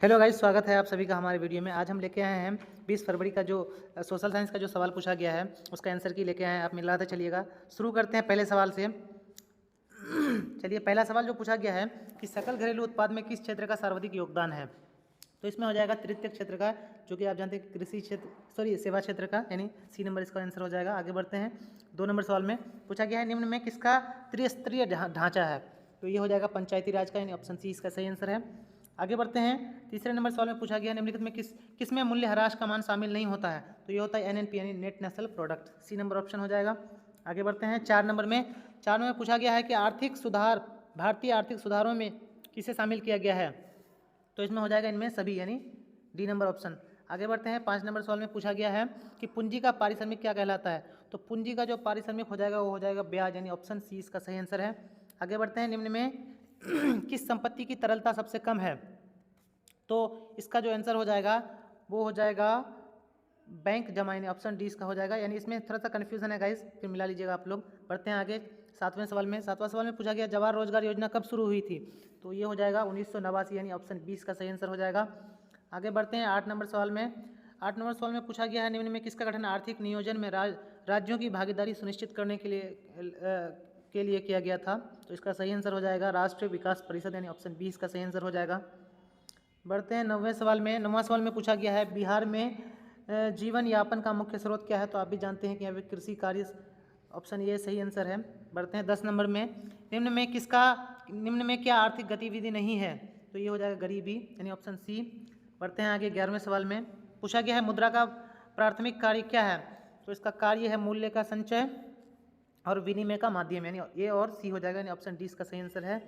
Hello guys, स्वागत है आप सभी का हमारे वीडियो में। आज हम लेके आए हैं 20 फरवरी का जो सोशल साइंस का जो सवाल पूछा गया है उसका आंसर की लेके आए हैं। आप मिलाते चलिएगा। शुरू करते हैं पहले सवाल से। चलिए, पहला सवाल जो पूछा गया है कि सकल घरेलू उत्पाद में किस क्षेत्र का सर्वाधिक योगदान है। तो इसमें हो जाएगा तृतीय क्षेत्र का, जो कि आप जानते हैं कृषि क्षेत्र, सेवा क्षेत्र का, यानी सी नंबर इसका आंसर हो जाएगा। आगे बढ़ते हैं। 2 नंबर सवाल में पूछा गया है निम्न में किसका त्रिस्तरीय ढांचा है। तो ये हो जाएगा पंचायती राज का, यानी ऑप्शन सी इसका सही आंसर है। आगे बढ़ते हैं। तीसरे नंबर सवाल में पूछा गया है निम्नलिखित में किसमें मूल्य ह्रास का मान शामिल नहीं होता है। तो ये होता है एनएनपी, यानी net national product. C number option हो जाएगा। आगे बढ़ते हैं। 4 नंबर में पूछा गया है कि आर्थिक सुधार, भारतीय आर्थिक सुधारों में किसे शामिल किया गया है। तो इसमें हो जाएगा इनमें सभी, यानी डी नंबर ऑप्शन। आगे बढ़ते हैं। 5 नंबर सवाल में पूछा गया है कि पूंजी का पारिश्रमिक क्या कहलाता है। तो पूंजी का जो पारिश्रमिक हो जाएगा वो हो जाएगा ब्याज, यानी ऑप्शन सी इसका सही आंसर है। आगे बढ़ते हैं। निम्न में किस संपत्ति की तरलता सबसे कम है। तो इसका जो आंसर हो जाएगा वो हो जाएगा बैंक जमा, यानी ऑप्शन डी इसका हो जाएगा। यानी इसमें थोड़ा सा कन्फ्यूजन है गाइस, फिर मिला लीजिएगा आप लोग। बढ़ते हैं आगे। 7वां सवाल में पूछा गया जवाहर रोजगार योजना कब शुरू हुई थी। तो ये हो जाएगा 1989, यानी ऑप्शन 20 का सही आंसर हो जाएगा। आगे बढ़ते हैं। 8 नंबर सवाल में पूछा गया है निम्न में किसका गठन आर्थिक नियोजन में राज्यों की भागीदारी सुनिश्चित करने के लिए किया गया था। तो इसका सही आंसर हो जाएगा राष्ट्रीय विकास परिषद, यानी ऑप्शन 20 का सही आंसर हो जाएगा। बढ़ते हैं 9वां सवाल में पूछा गया है बिहार में जीवन यापन का मुख्य स्रोत क्या है। तो आप भी जानते हैं कि यहाँ पे कृषि कार्य, ऑप्शन ये सही आंसर है। बढ़ते हैं 10 नंबर में। निम्न में क्या आर्थिक गतिविधि नहीं है। तो ये हो जाएगा गरीबी, यानी ऑप्शन सी। बढ़ते हैं आगे। 11वें सवाल में पूछा गया है मुद्रा का प्राथमिक कार्य क्या है। तो इसका कार्य है मूल्य का संचय और विनिमय का माध्यम, यानी ए और सी हो जाएगा, यानी ऑप्शन डी इसका सही आंसर है।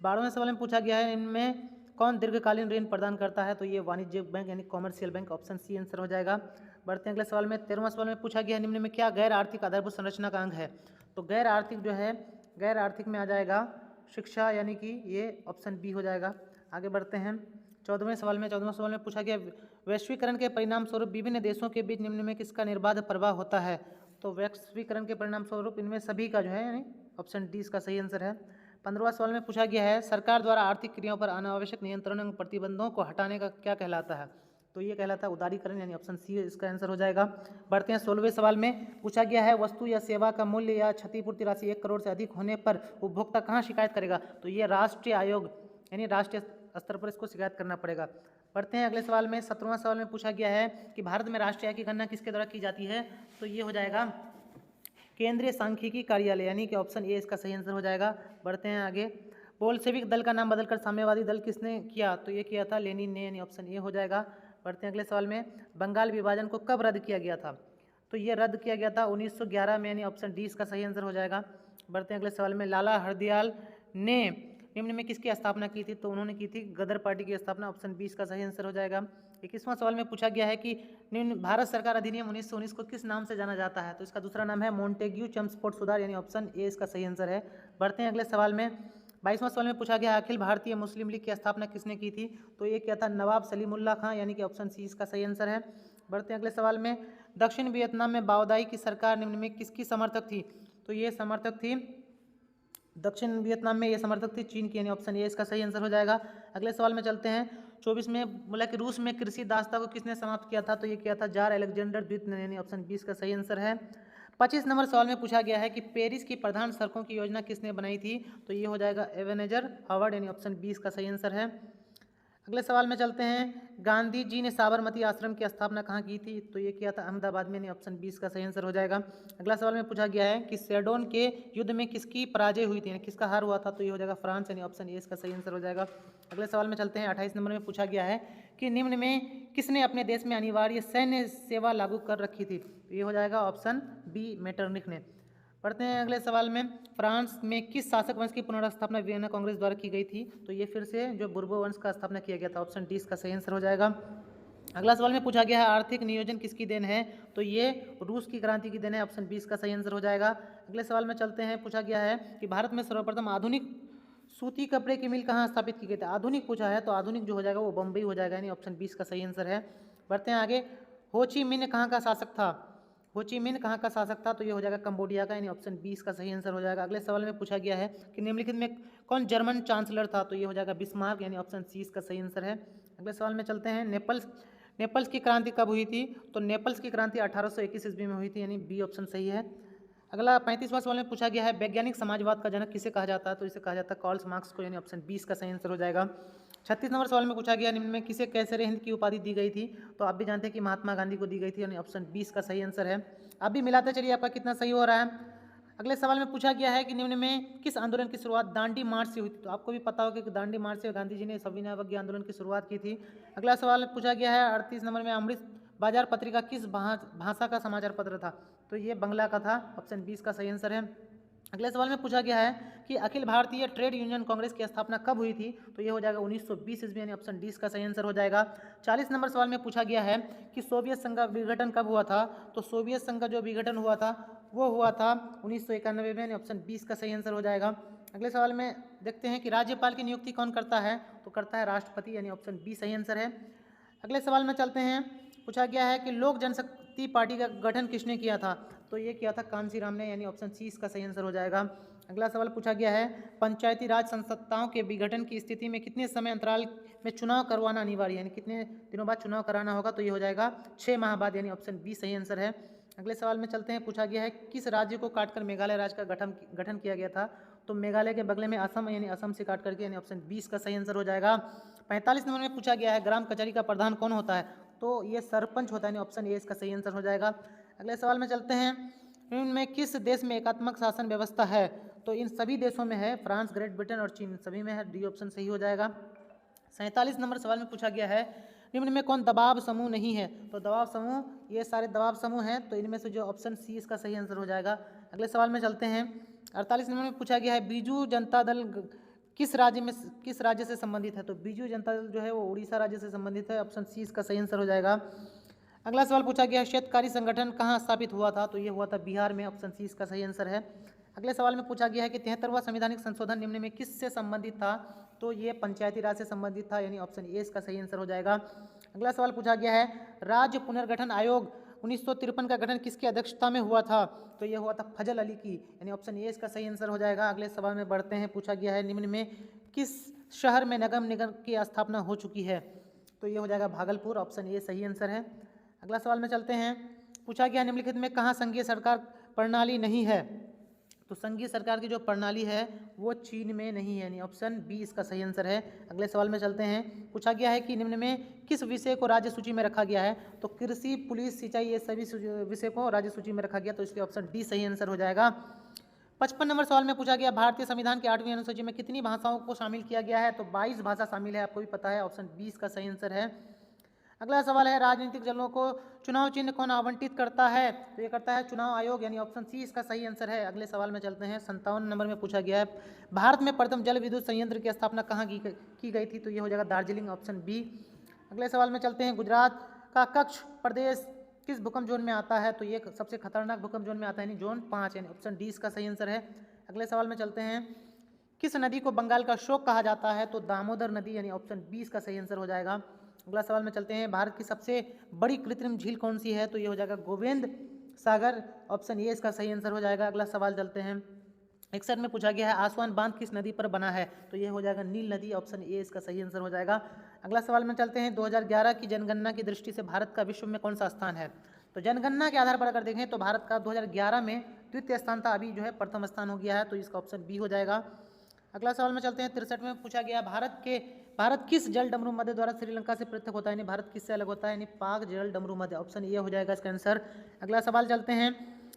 12वें सवाल में पूछा गया है इनमें कौन दीर्घकालीन ऋण प्रदान करता है। तो ये वाणिज्यिक बैंक, यानी commercial bank, option C answer हो जाएगा। बढ़ते हैं अगले सवाल में। 13वां सवाल में पूछा गया है निम्न में क्या गैर आर्थिक आधारभूत संरचना का अंग है। तो गैर आर्थिक जो है, गैर आर्थिक में आ जाएगा शिक्षा, यानी कि ये ऑप्शन बी हो जाएगा। आगे बढ़ते हैं। 14वां सवाल में पूछा गया वैश्वीकरण के परिणाम स्वरूप विभिन्न देशों के बीच निम्न में किसका निर्बाध प्रवाह होता है। तो वैश्वीकरण के परिणाम स्वरूप इनमें सभी का जो है, यानी ऑप्शन डी इसका सही आंसर है। 15वां सवाल में पूछा गया है सरकार द्वारा आर्थिक क्रियाओं पर अनावश्यक नियंत्रण एवं प्रतिबंधों को हटाने का क्या कहलाता है। तो ये कहलाता है उदारीकरण, यानी ऑप्शन सी इसका आंसर हो जाएगा। बढ़ते हैं 16वें सवाल में पूछा गया है वस्तु या सेवा का मूल्य या क्षतिपूर्ति राशि 1 करोड़ से अधिक होने पर उपभोक्ता कहाँ शिकायत करेगा। तो ये राष्ट्रीय आयोग, यानी राष्ट्रीय स्तर पर इसको शिकायत करना पड़ेगा। बढ़ते हैं अगले सवाल में। 17वां सवाल में पूछा गया है कि भारत में राष्ट्रीय आय की गणना किसके द्वारा की जाती है। तो ये हो जाएगा केंद्रीय सांख्यिकी कार्यालय, यानी कि ऑप्शन ए इसका सही आंसर हो जाएगा। बढ़ते हैं आगे। बोल्शेविक दल का नाम बदलकर साम्यवादी दल किसने किया। तो ये किया था लेनिन ने, यानी ऑप्शन ए हो जाएगा। बढ़ते हैं अगले सवाल में। बंगाल विभाजन को कब रद्द किया गया था। तो ये रद्द किया गया था 1911 में, यानी ऑप्शन डी इसका सही आंसर हो जाएगा। बढ़ते हैं अगले सवाल में। लाला हरदयाल ने निम्न में किसकी स्थापना की थी। तो उन्होंने की थी गदर पार्टी की स्थापना, ऑप्शन 20 का सही आंसर हो जाएगा। 21वां सवाल में पूछा गया है कि निम्न भारत सरकार अधिनियम 1919 को किस नाम से जाना जाता है। तो इसका दूसरा नाम है मोंटेग्यू चम्स्फोर्ड सुधार, यानी ऑप्शन ए इसका सही आंसर है। बढ़ते हैं अगले सवाल में। 22वां सवाल में पूछा गया अखिल भारतीय मुस्लिम लीग की स्थापना किसने की थी। तो ये क्या था नवाब सलीमुल्लाह खां, यानी कि ऑप्शन सी इसका सही आंसर है। बढ़ते हैं अगले सवाल में। दक्षिण वियतनाम में बाओदाई की सरकार निम्न में किसकी समर्थक थी। तो ये समर्थक थी, दक्षिण वियतनाम में ये समर्थक थी चीन की, यानी ऑप्शन ए इसका सही आंसर हो जाएगा। अगले सवाल में चलते हैं। 24 में बोला कि रूस में कृषि दासता को किसने समाप्त किया था। तो ये किया था जार अलेक्जेंडर द्वितीय ने, यानी ऑप्शन 20 का सही आंसर है। 25 नंबर सवाल में पूछा गया है कि पेरिस की प्रधान सड़कों की योजना किसने बनाई थी। तो ये हो जाएगा एवेनेजर हावर्ड, यानी ऑप्शन 20 का सही आंसर है। अगले सवाल में चलते हैं। गांधी जी ने साबरमती आश्रम की स्थापना कहाँ की थी। तो ये किया था अहमदाबाद में, यानी ऑप्शन 20 का सही आंसर हो जाएगा। अगला सवाल में पूछा गया है कि सेडोन के युद्ध में किसकी पराजय हुई थी, यानी किसका हार हुआ था। तो ये हो जाएगा फ्रांस, यानी ऑप्शन ए इसका सही आंसर हो जाएगा। अगले सवाल में चलते हैं। 28 नंबर में पूछा गया है कि निम्न में किसने अपने देश में अनिवार्य सैन्य सेवा लागू कर रखी थी। तो ये हो जाएगा ऑप्शन बी मेटरनिख ने। पढ़ते हैं अगले सवाल में। फ्रांस में किस शासक वंश की पुनर्स्थापना वियना कांग्रेस द्वारा की गई थी। तो ये फिर से जो बुर्बो वंश का स्थापना किया गया था, ऑप्शन डी इसका सही आंसर हो जाएगा। अगला सवाल में पूछा गया है आर्थिक नियोजन किसकी देन है। तो ये रूस की क्रांति की देन है, ऑप्शन 20 का सही आंसर हो जाएगा। अगले सवाल में चलते हैं। पूछा गया है कि भारत में सर्वप्रथम आधुनिक सूती कपड़े की मिल कहाँ स्थापित की गई थी। आधुनिक पूछा है तो आधुनिक जो हो जाएगा वो बम्बई हो जाएगा, यानी ऑप्शन 20 का सही आंसर है। बढ़ते हैं आगे। हो ची मिन्ह कहाँ का शासक था। हो ची मिन्ह कहाँ का शासक था। तो ये हो जाएगा कंबोडिया का, यानी ऑप्शन 20 का सही आंसर हो जाएगा। अगले सवाल में पूछा गया है कि निम्नलिखित में कौन जर्मन चांसलर था। तो ये हो जाएगा बिस्मार्क, यानी ऑप्शन सी इसका सही आंसर है। अगले सवाल में चलते हैं। नेपल्स की क्रांति कब हुई थी? तो नेपल्स की क्रांति 1821 ईस्वी में हुई थी, यानी बी ऑप्शन सही है। अगला 35वां सवाल में पूछा गया है, वैज्ञानिक समाजवाद का जनक किसे कहा जाता है? तो इसे कहा जाता है कार्ल मार्क्स को, यानी ऑप्शन 20 का सही आंसर हो जाएगा। 36 नंबर सवाल में पूछा गया, निम्न में किसे कैसर हिंद की उपाधि दी गई थी? तो आप भी जानते हैं कि महात्मा गांधी को दी गई थी, यानी ऑप्शन 20 का सही आंसर है। आप भी मिलाते चलिए आपका कितना सही हो रहा है। अगले सवाल में पूछा गया है कि निम्न में किस आंदोलन की शुरुआत दांडी मार्च से हुई थी? तो आपको भी पता होगा कि दांडी मार्च से गांधी जी ने सविनय अवज्ञा आंदोलन की शुरुआत की थी। अगला सवाल पूछा गया है 38 नंबर में, अमृत बाजार पत्रिका किस भाषा का समाचार पत्र था? तो ये बंगला का था, ऑप्शन 20 का सही आंसर है। अगले सवाल में पूछा गया है कि अखिल भारतीय ट्रेड यूनियन कांग्रेस की स्थापना कब हुई थी? तो ये हो जाएगा 1920 ईस्वी, यानी ऑप्शन 20 का सही आंसर हो जाएगा। 40 नंबर सवाल में पूछा गया है कि सोवियत संघ का विघटन कब हुआ था? तो सोवियत संघ का जो विघटन हुआ था वो हुआ था 1991 में, यानी ऑप्शन 20 का सही आंसर हो जाएगा। अगले सवाल में देखते हैं कि राज्यपाल की नियुक्ति कौन करता है? तो करता है राष्ट्रपति, यानी ऑप्शन 20 सही आंसर है। अगले सवाल में चलते हैं। पूछा गया है कि लोक जनशक्ति पार्टी का गठन किसने किया था? तो ये किया था कांशीराम ने, यानी ऑप्शन 30 का सही आंसर हो जाएगा। अगला सवाल पूछा गया है, पंचायती राज संस्थाओं के विघटन की स्थिति में कितने समय अंतराल में चुनाव करवाना अनिवार्य है, यानी कितने दिनों बाद चुनाव कराना होगा? तो ये हो जाएगा 6 माह बाद, यानी ऑप्शन 20 सही आंसर है। अगले सवाल में चलते हैं। पूछा गया है किस राज्य को काटकर मेघालय राज्य का गठन किया गया था? तो मेघालय के बगले में असम, यानी असम से काट करके, यानी ऑप्शन 20 का सही आंसर हो जाएगा। 45 नंबर में पूछा गया है, ग्राम कचहरी का प्रधान कौन होता है? तो ये सरपंच होता है, यानी ऑप्शन ए इसका सही आंसर हो जाएगा। अगले सवाल में चलते हैं। इनमें किस देश में एकात्मक शासन व्यवस्था है? तो इन सभी देशों में है, फ्रांस, ग्रेट ब्रिटेन और चीन, सभी में है, डी ऑप्शन सही हो जाएगा। 47 नंबर सवाल में पूछा गया है, निम्न में कौन दबाव समूह नहीं है? तो दबाव समूह, ये सारे दबाव समूह हैं, तो इनमें से जो ऑप्शन सी इसका सही आंसर हो जाएगा। अगले सवाल में चलते हैं। 48 नंबर में पूछा गया है, बीजू जनता दल किस राज्य से संबंधित है? तो बीजू जनता दल जो है वो उड़ीसा राज्य से संबंधित है, ऑप्शन सी इसका सही आंसर हो जाएगा। अगला सवाल पूछा गया है, क्षेत्रकारी संगठन कहाँ स्थापित हुआ था? तो ये हुआ था बिहार में, ऑप्शन सी इसका सही आंसर है। अगले सवाल में पूछा गया है कि 73वां संवैधानिक संशोधन निम्न में किससे संबंधित था? तो ये पंचायती राज से संबंधित था, यानी ऑप्शन ए इसका सही आंसर हो जाएगा। अगला सवाल पूछा गया है, राज्य पुनर्गठन आयोग 1953 का गठन किसकी अध्यक्षता में हुआ था? तो ये हुआ था फजल अली की, यानी ऑप्शन ए इसका सही आंसर हो जाएगा। अगले सवाल में बढ़ते हैं। पूछा गया है, निम्न में किस शहर में नगर निगम की स्थापना हो चुकी है? तो ये हो जाएगा भागलपुर, ऑप्शन ए सही आंसर है। अगला सवाल में चलते हैं। पूछा गया निम्नलिखित में कहाँ संघीय सरकार प्रणाली नहीं है? तो संघीय सरकार की जो प्रणाली है वो चीन में नहीं है, यानी ऑप्शन बी इसका सही आंसर है। अगले सवाल में चलते हैं। पूछा गया है कि निम्न में किस विषय को राज्य सूची में रखा गया है? तो कृषि, पुलिस, सिंचाई, ये सभी विषय को राज्य सूची में रखा गया, तो इसलिए ऑप्शन डी सही आंसर हो जाएगा। 55 नंबर सवाल में पूछा गया, भारतीय संविधान की 8वीं अनुसूची में कितनी भाषाओं को शामिल किया गया है? तो 22 भाषा शामिल है, आपको भी पता है, ऑप्शन 20 का सही आंसर है। अगला सवाल है, राजनीतिक दलों को चुनाव चिन्ह कौन आवंटित करता है? तो ये करता है चुनाव आयोग, यानी ऑप्शन सी इसका सही आंसर है। अगले सवाल में चलते हैं। 57 नंबर में पूछा गया है, भारत में प्रथम जल विद्युत संयंत्र की स्थापना कहाँ की गई थी? तो ये हो जाएगा दार्जिलिंग, ऑप्शन बी। अगले सवाल में चलते हैं। गुजरात का कच्छ प्रदेश किस भूकंप जोन में आता है? तो ये सबसे खतरनाक भूकंप जोन में आता है, यानी जोन 5, यानी ऑप्शन डी इसका सही आंसर है। अगले सवाल में चलते हैं। किस नदी को बंगाल का शोक कहा जाता है? तो दामोदर नदी, यानी ऑप्शन 20 का सही आंसर हो जाएगा। अगला सवाल में चलते हैं। भारत की सबसे बड़ी कृत्रिम झील कौन सी है? तो ये हो जाएगा गोविंद सागर, ऑप्शन ए इसका सही आंसर हो जाएगा। अगला सवाल चलते हैं। 61 में पूछा गया है, आसवान बांध किस नदी पर बना है? तो ये हो जाएगा नील नदी, ऑप्शन ए इसका सही आंसर हो जाएगा। अगला सवाल में चलते हैं। 2011 की जनगणना की दृष्टि से भारत का विश्व में कौन सा स्थान है? तो जनगणना के आधार पर अगर देखें तो भारत का 2011 में द्वितीय स्थान था, अभी जो है प्रथम स्थान हो गया है, तो इसका ऑप्शन बी हो जाएगा। अगला सवाल में चलते हैं। 63 में पूछा गया, भारत किस जल डमरू मध्य द्वारा श्रीलंका से पृथक होता है? यानी भारत किससे अलग होता है? यानी पाक जल डमरू मध्य, ऑप्शन ए हो जाएगा इसका आंसर। अगला सवाल चलते हैं।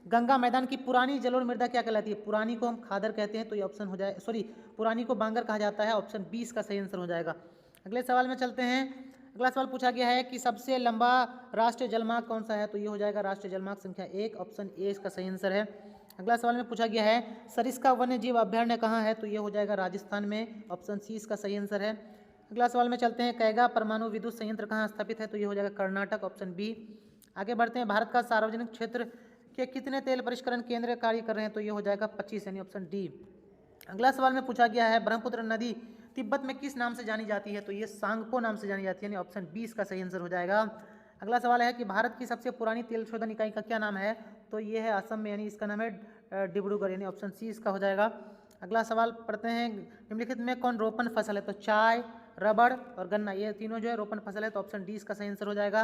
गंगा मैदान की पुरानी जलोढ़ मृदा क्या कहलाती है? पुरानी को हम खादर कहते हैं, तो ये ऑप्शन हो जाए, सॉरी, पुरानी को बांगर कहा जाता है, ऑप्शन 20 का सही आंसर हो जाएगा। अगले सवाल में चलते हैं। अगला सवाल पूछा गया है कि सबसे लंबा राष्ट्रीय जलमार्ग कौन सा है? तो ये हो जाएगा राष्ट्रीय जलमार्ग संख्या 1, ऑप्शन ए इसका सही आंसर है। अगला सवाल में पूछा गया है, सरिस्का वन्य जीव अभ्यारण्य कहाँ है? तो ये हो जाएगा राजस्थान में, ऑप्शन सी इसका सही आंसर है। अगला सवाल में चलते हैं। कैगा परमाणु विद्युत संयंत्र कहाँ स्थापित है? तो ये हो जाएगा कर्नाटक, ऑप्शन बी। आगे बढ़ते हैं। भारत का सार्वजनिक क्षेत्र के कितने तेल परिष्करण केंद्र कार्य कर रहे हैं? तो ये हो जाएगा 25, यानी ऑप्शन डी। अगला सवाल में पूछा गया है, ब्रह्मपुत्र नदी तिब्बत में किस नाम से जानी जाती है? तो ये सांगपो नाम से जानी जाती है, यानी ऑप्शन 20 का सही आंसर हो जाएगा। अगला सवाल है कि भारत की सबसे पुरानी तेल शोधन इकाई का क्या नाम है? तो ये है असम में, यानी इसका नाम है डिब्रूगढ़, यानी ऑप्शन सी इसका हो जाएगा। अगला सवाल पढ़ते हैं। निम्नलिखित में कौन रोपण फसल है? तो चाय, रबड़ और गन्ना, ये तीनों जो है रोपण फसल है, तो ऑप्शन डी इसका सही आंसर हो जाएगा।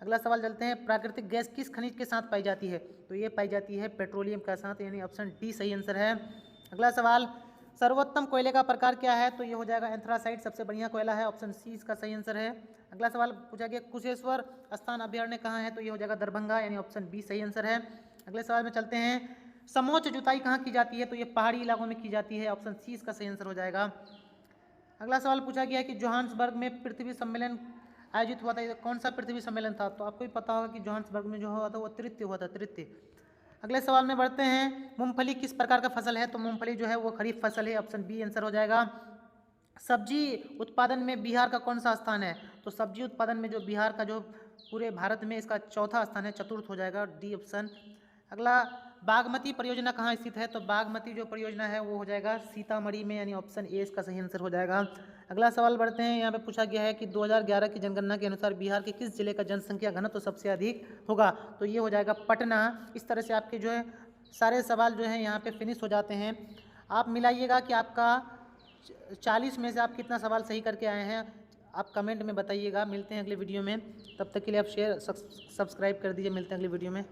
अगला सवाल चलते हैं, प्राकृतिक गैस किस खनिज के साथ पाई जाती है? तो ये पाई जाती है पेट्रोलियम के साथ, यानी ऑप्शन डी सही आंसर है। अगला सवाल, सर्वोत्तम कोयले का प्रकार क्या है? तो ये हो जाएगा एंथ्रासाइट, सबसे बढ़िया कोयला है, ऑप्शन सी इसका सही आंसर है। अगला सवाल पूछा गया, कुशेश्वर स्थान अभ्यारण्य कहाँ है? तो ये हो जाएगा दरभंगा, यानी ऑप्शन बी सही आंसर है। अगले सवाल में चलते हैं, समोच्च जुताई कहाँ की जाती है? तो ये पहाड़ी इलाकों में की जाती है, ऑप्शन सी इसका सही आंसर हो जाएगा। अगला सवाल पूछा गया कि जोहान्सबर्ग में पृथ्वी सम्मेलन आयोजित हुआ था, ये कौन सा पृथ्वी सम्मेलन था? तो आपको भी पता होगा कि जोहान्सबर्ग में जो हुआ था वो तृतीय हुआ था, तृतीय। अगले सवाल में बढ़ते हैं, मूंगफली किस प्रकार का फसल है? तो मूंगफली जो है वो खरीफ फसल है, ऑप्शन बी आंसर हो जाएगा। सब्जी उत्पादन में बिहार का कौन सा स्थान है? तो सब्जी उत्पादन में जो बिहार का जो पूरे भारत में इसका चौथा स्थान है, चतुर्थ हो जाएगा, डी ऑप्शन। अगला, बागमती परियोजना कहाँ स्थित है? तो बागमती जो परियोजना है वो हो जाएगा सीतामढ़ी में, यानी ऑप्शन ए इसका सही आंसर हो जाएगा। अगला सवाल बढ़ते हैं, यहाँ पे पूछा गया है कि 2011 की जनगणना के अनुसार बिहार के किस जिले का जनसंख्या घनत्व तो सबसे अधिक होगा? तो ये हो जाएगा पटना। इस तरह से आपके जो है सारे सवाल जो है यहाँ पे फिनिश हो जाते हैं। आप मिलाइएगा कि आपका 40 में से आप कितना सवाल सही करके आए हैं, आप कमेंट में बताइएगा। मिलते हैं अगले वीडियो में, तब तक के लिए आप शेयर सब्सक्राइब कर दीजिए। मिलते हैं अगले वीडियो में।